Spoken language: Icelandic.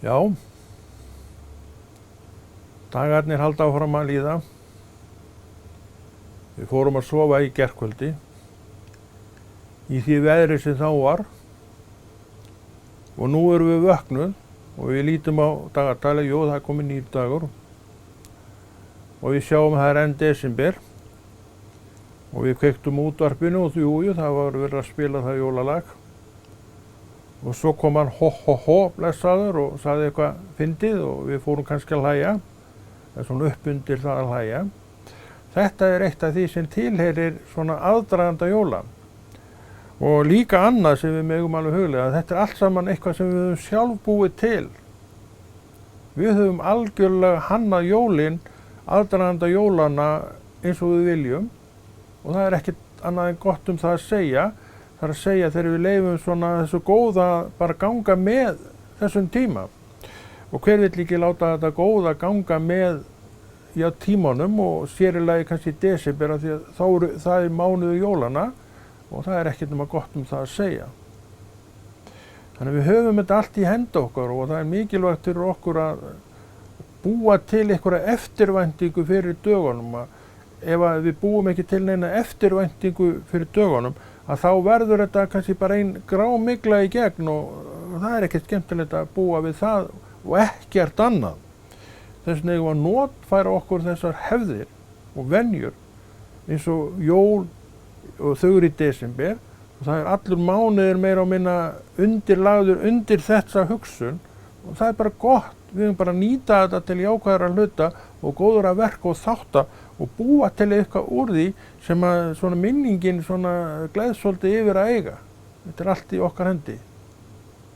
Já, dagarnir halda áfram að líða. Við fórum að sofa í gærkvöldi í því veðri sem þá var og nú erum við vöknuð og við lítum á dagatalið, jú, það er komið nýr dagur og við sjáum að það er enn desember og við kveiktum útvarpinu og jú, það var verið að spila það jólalag og svo kom hann ho, blessaður og sagði eitthvað fyndið og við fórum kannski að hlæja, það er svona upp undir það að hlæja. Þetta er eitt af því sem tilheyrir svona aðdraganda jóla og líka annað sem við megum alveg huglega, þetta er allt saman eitthvað sem við höfum sjálf búið til. Við höfum algjörlega hannað jólin, aðdraganda jólana eins og við viljum og það er ekkert annað en gott um það að segja. Það er að segja þegar við leifum svona þessu góða bara ganga með þessum tíma og hver vill ekki láta þetta góða ganga með tímanum og sér í lagi kannski í desember af því að það er mánuður jólana og það er ekkert nema gott um það að segja. Þannig að við höfum þetta allt í hendi okkar og það er mikilvægt fyrir okkur að búa til einhverja eftirvæntingu fyrir dögunum. Ef við búum ekki til neina eftirvæntingu fyrir dögunum að þá verður þetta kannski bara ein grámygla í gegn og það er ekkert skemmtilegt að búa við það og ekkert annað. Þess vegna eigum við að notfæra okkur þessar hefðir og venjur eins og jól og þau eru í desember og það er allur mánuður meira og minna undirlagður undir þessa hugsun og það er bara gott. Við höfum bara að nýta þetta til jákvæðra hluta og góðra verka og þátta og búa til eitthvað úr því sem að svona minningin svona gleðst svolítið yfir að eiga. Þetta er allt í okkar hendi.